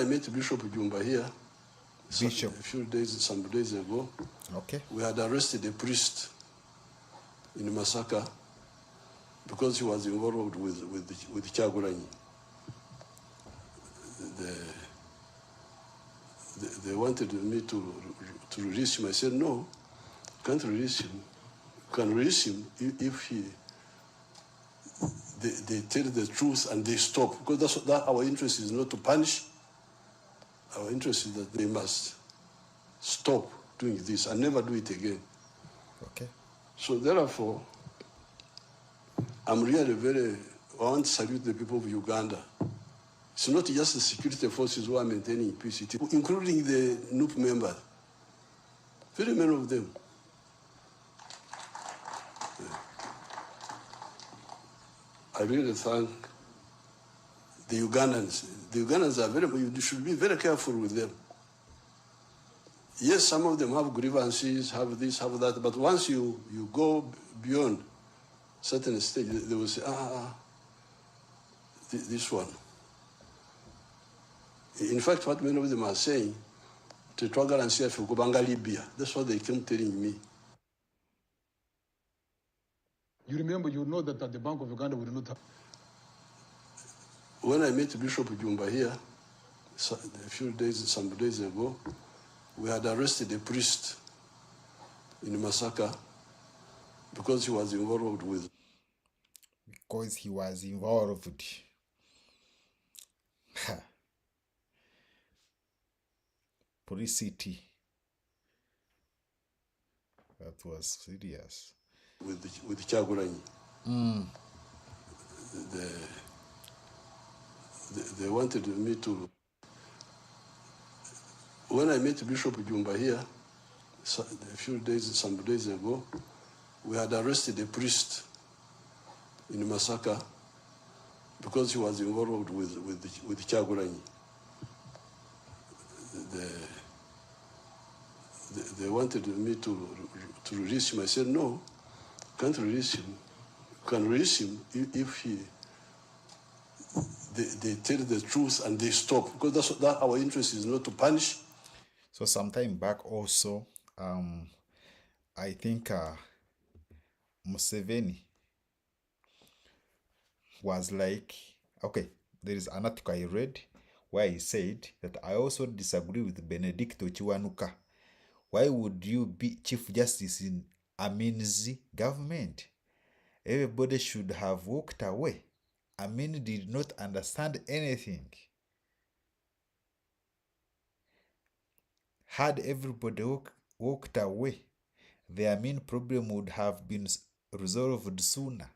I met Bishop Jumba here, Bishop. some days ago, Okay. we had arrested a priest in Masaka because he was involved with Chagulanyi. They wanted me to release him. I said, no, can't release him. You can release him if they tell the truth and they stop. Because that our interest is not to punish. Our interest is that they must stop doing this and never do it again. Okay. So therefore, I'm really I want to salute the people of Uganda. It's not just the security forces who are maintaining peace, including the NUP members. Very many of them. I really thank the Ugandans. The Ugandans are you should be very careful with them. Yes, some of them have grievances, have this, have that, but once you go beyond certain stage, they will say, this one. In fact, what many of them are saying, Tetwagala and CF Gobanga Libya. That's what they came telling me. You remember, you know that at the Bank of Uganda we do not have. When I met Bishop Jumba here, some days ago, we had arrested a priest in Masaka because he was involved with. Because he was involved. Police city. That was serious. With Chagulanyi. They wanted me to. When I met Bishop Jumba here, some days ago, we had arrested a priest in Masaka because he was involved with Chagulanyi. They wanted me to release him. I said, no, can't release him. You can release him if they tell the truth and they stop. Because that our interest is not to punish. So sometime back also, I think Museveni was like, okay, there is an article I read where he said that I also disagree with Benedicto Kiwanuka. Why would you be Chief Justice in Amin's government? Everybody should have walked away. Amin did not understand anything. Had everybody walked away, the Amin problem would have been resolved sooner.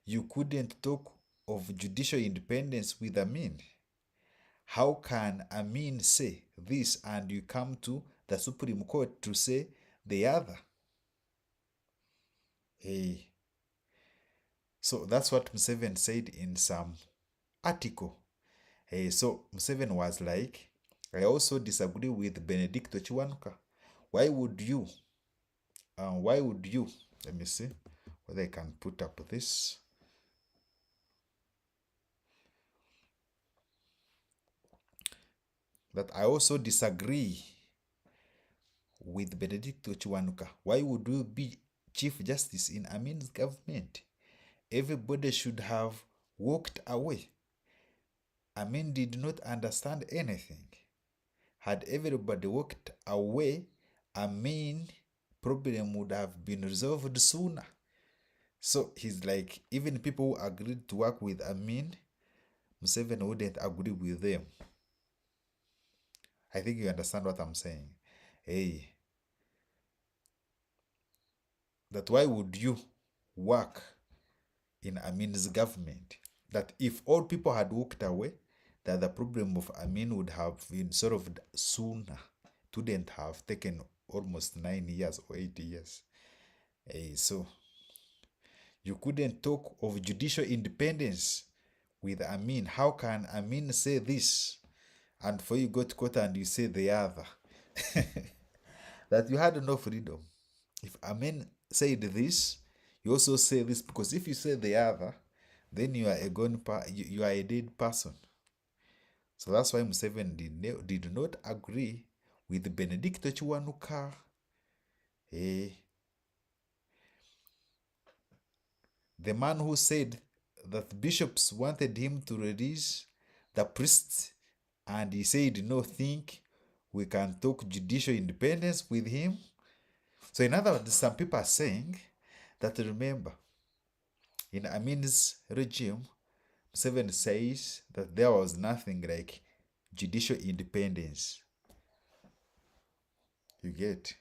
You couldn't talk of judicial independence with Amin. How can Amin say this and you come to the Supreme Court to say the other? Hey. So that's what Museveni said in some article. Hey, so Museveni was like, I also disagree with Benedicto Kiwanuka. Why would you, let me see whether I can put up this. That I also disagree with Benedicto Kiwanuka. Why would you be Chief Justice in Amin's government? Everybody should have walked away. Amin did not understand anything. Had everybody walked away, Amin problem would have been resolved sooner. So he's like, even people who agreed to work with Amin, Museveni wouldn't agree with them. I think you understand what I'm saying. Hey, that why would you work in Amin's government? That if all people had walked away, that the problem of Amin would have been solved sooner. It wouldn't have taken almost 9 years or 8 years. Hey, so you couldn't talk of judicial independence with Amin. How can Amin say this and for you go to court and you say the other? That you had no freedom. If Amin said this, you also say this, because if you say the other, then you are a dead person. So that's why Museveni did not agree with Benedicto Kiwanuka. The man who said that bishops wanted him to release the priests, and he said, no, think we can talk judicial independence with him. So in other words, some people are saying that, remember, in Amin's regime, Museveni says that there was nothing like judicial independence. You get?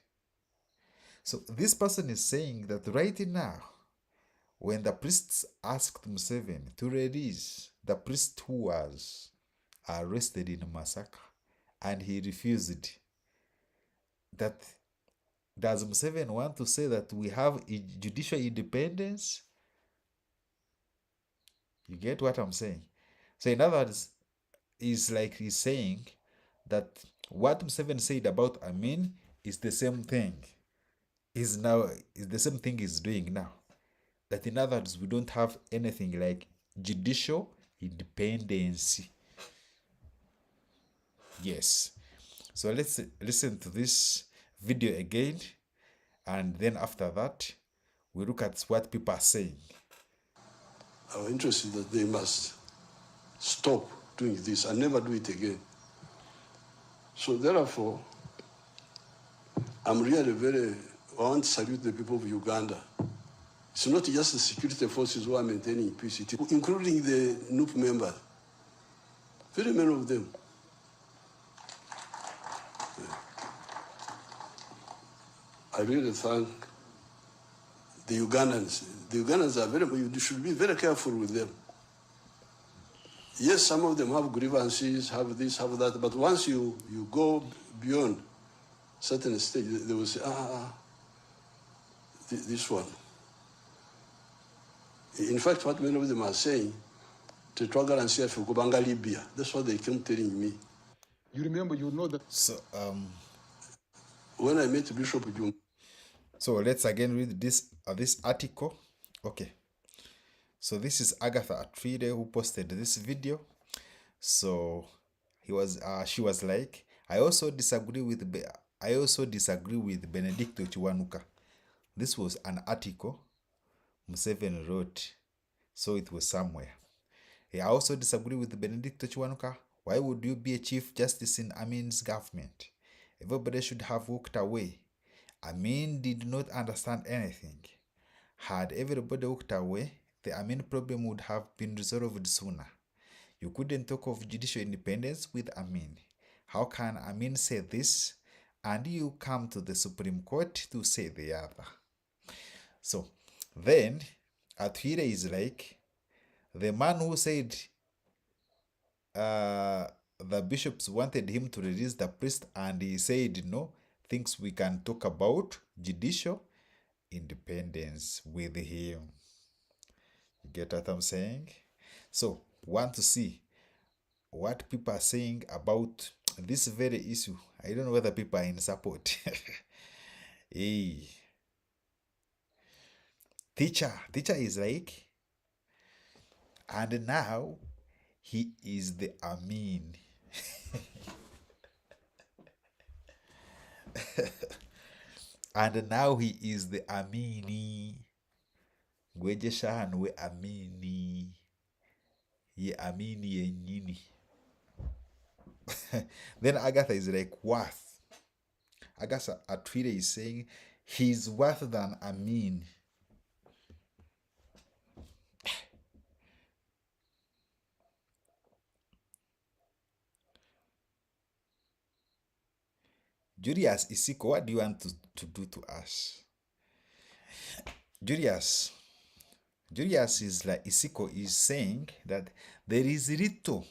So this person is saying that right now, when the priests asked Museveni to release the priest who was arrested in Masaka, and he refused, that does Museveni want to say that we have judicial independence? You get what I'm saying? So in other words, it's like he's saying that what Museveni said about Amin is the same thing. Is the same thing he's doing now. That in other words, we don't have anything like judicial independence. Yes. So let's listen to this video again, and then after that, we look at what people are saying. Our interest is that they must stop doing this and never do it again. So therefore, I'm really I want to salute the people of Uganda. It's not just the security forces who are maintaining peace, including the NUP members. Very many of them. I really thank the Ugandans. The Ugandans are you should be very careful with them. Yes, some of them have grievances, have this, have that, but once you go beyond certain stage, they will say, this one. In fact, what many of them are saying, Tetwaga and CF Kubanga Libya. That's what they keep telling me. You remember, you know that. So, when I met Bishop Jum. So let's again read this article. Okay. So this is Agatha Atride who posted this video. So she was like, I also disagree with Benedicto Kiwanuka. This was an article Museveni wrote, so it was somewhere. I also disagree with Benedicto Kiwanuka. Why would you be a chief justice in Amin's government? Everybody should have walked away. Amin did not understand anything. Had everybody walked away, the Amin problem would have been resolved sooner. You couldn't talk of judicial independence with Amin. How can Amin say this and you come to the Supreme Court to say the other? So then Atwira is like, the man who said the bishops wanted him to release the priest, and he said no, thinks we can talk about judicial independence with him. You get what I'm saying? So, want to see what people are saying about this very issue. I don't know whether people are in support. Hey. Teacher is like, and now he is the Amin. And now he is the Amini. Gwejeshan we Amini. Ye Amini ye Nini. Then Agatha is like, worth. Agatha Atride is saying he's worth than Amin. Julius Isiko, what do you want to do to us? Julius is like, Isiko is saying that there is little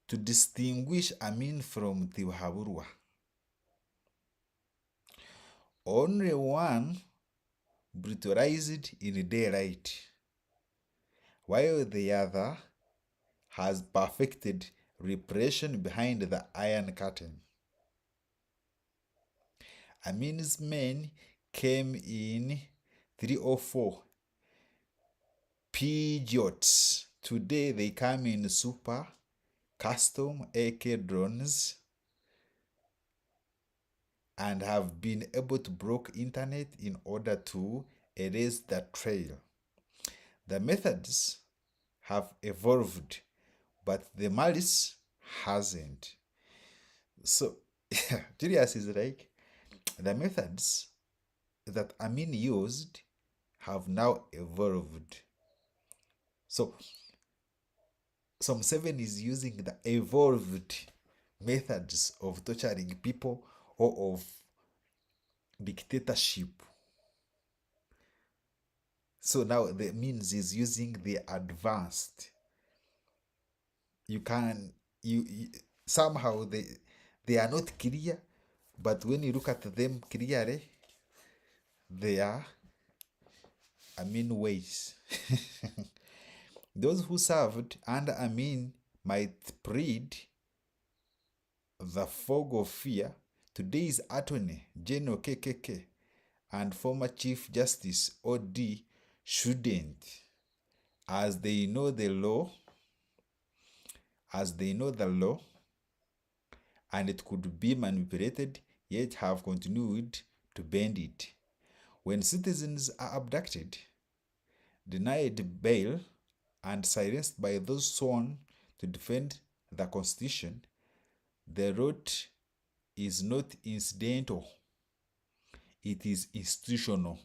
to distinguish Amin from Tiwahaburwa. Only one brutalized in daylight, while the other has perfected repression behind the iron curtain. Amin's men came in 3 or 4 Peugeots. Today they come in super custom AK drones and have been able to block internet in order to erase the trail. The methods have evolved, but the malice hasn't. So, Julius is like, the methods that Amin used have now evolved. So Museveni is using the evolved methods of torturing people or of dictatorship. So now the means is using the advanced. You somehow they are not clear, but when you look at them clearly, they are ways. Those who served under Amin might plead the fog of fear. Today's Attorney General KKK and former Chief Justice OD shouldn't, as they know the law, and it could be manipulated, yet have continued to bend it. When citizens are abducted, denied bail, and silenced by those sworn to defend the Constitution, the rot is not incidental, it is institutional.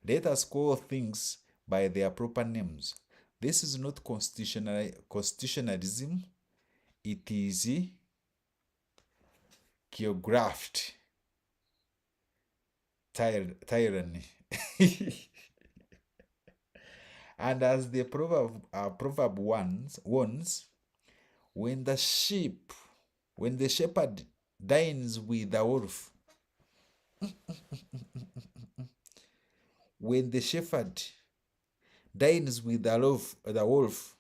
Let us call things by their proper names. This is not constitutionalism, it is choreographed tyranny. And as the proverb warns, when the shepherd dines with the wolf, when the shepherd dines with the wolf,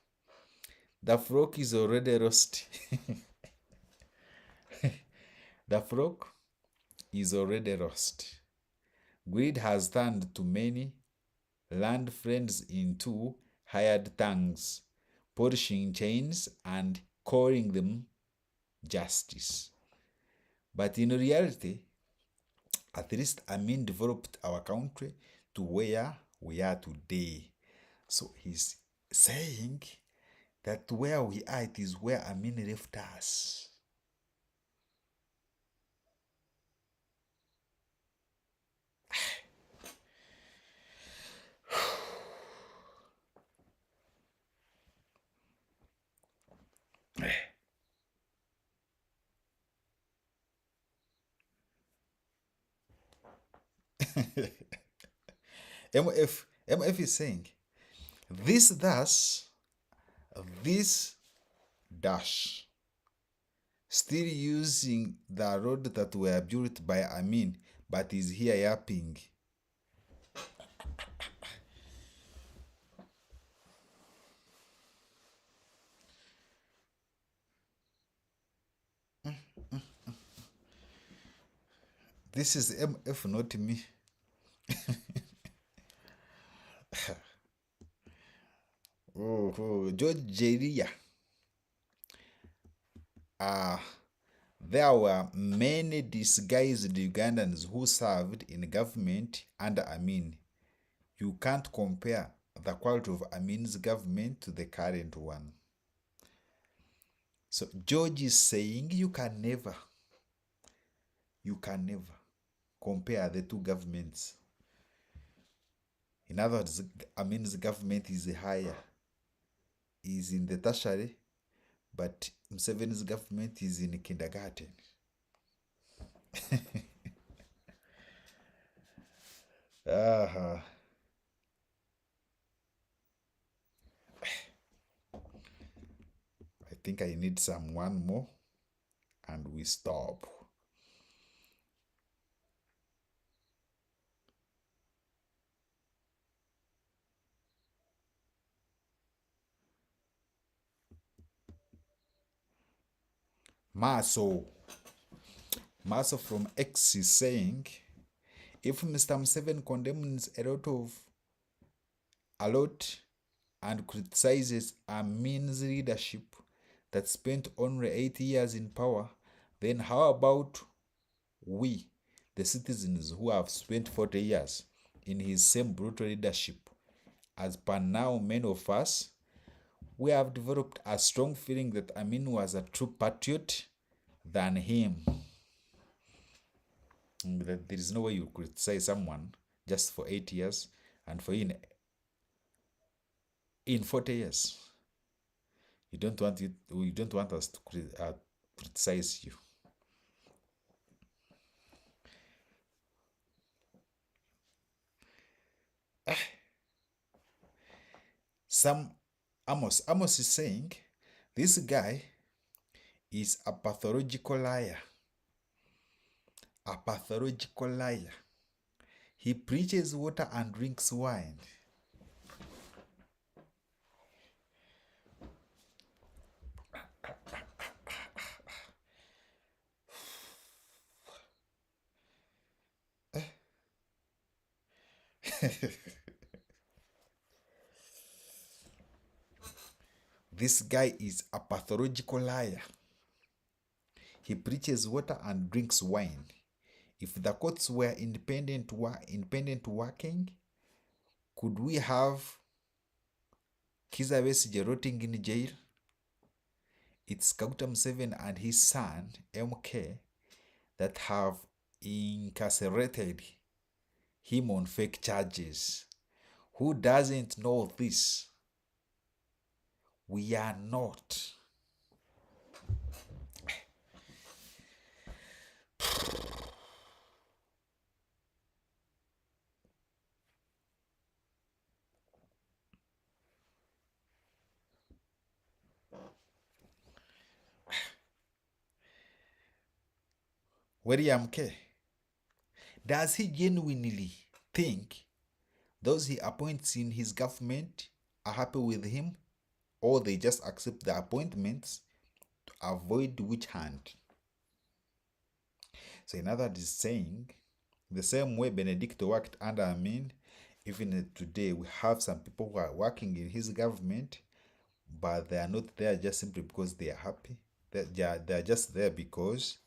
the flock is already lost. The flock is already lost. Greed has turned too many land friends into hired tongues, polishing chains and calling them justice. But in reality, at least Amin developed our country to where we are today. So he's saying that where we are, it is where Amin left us. MF is saying, this dash, still using the road that were built by Amin, but is here yapping. This is MF, not me. George Jeria. There were many disguised Ugandans who served in government under Amin. You can't compare the quality of Amin's government to the current one. So George is saying you can never compare the two governments. In other words, Amin's government is higher, is in the tertiary, but Museveni's government is in kindergarten. I think I need one more and we stop. Maso from X is saying, if Mr. Museveni condemns a lot, and criticizes Amin's leadership that spent only 8 years in power, then how about we, the citizens who have spent 40 years in his same brutal leadership? As per now, many of us, we have developed a strong feeling that Amin was a true patriot than him. That there is no way you criticize someone just for 8 years and for in 40 years. You don't want us to criticize you. Amos is saying this guy is a pathological liar. A pathological liar. He preaches water and drinks wine. This guy is a pathological liar. He preaches water and drinks wine. If the courts were independent working, could we have Kizza Besigye rotting in jail? It's Kaguta Museveni and his son, MK, that have incarcerated him on fake charges. Who doesn't know this? We are not. William K. Does he genuinely think those he appoints in his government are happy with him, or they just accept the appointments to avoid witch hunt? So in other words, saying the same way Benedicto worked under Amin, even today we have some people who are working in his government, but they are not there just simply because they are happy. They are just there because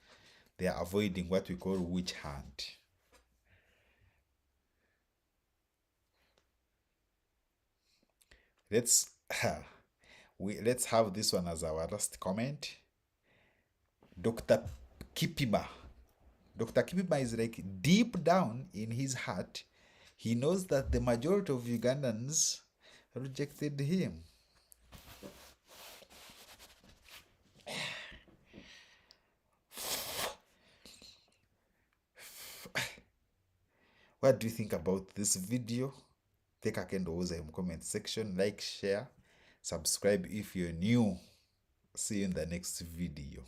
they are avoiding what we call witch hunt. Let's have this one as our last comment. Dr. Kipima is like deep down in his heart, he knows that the majority of Ugandans rejected him. What do you think about this video? Take a candle in the comment section, like, share, subscribe if you're new. See you in the next video.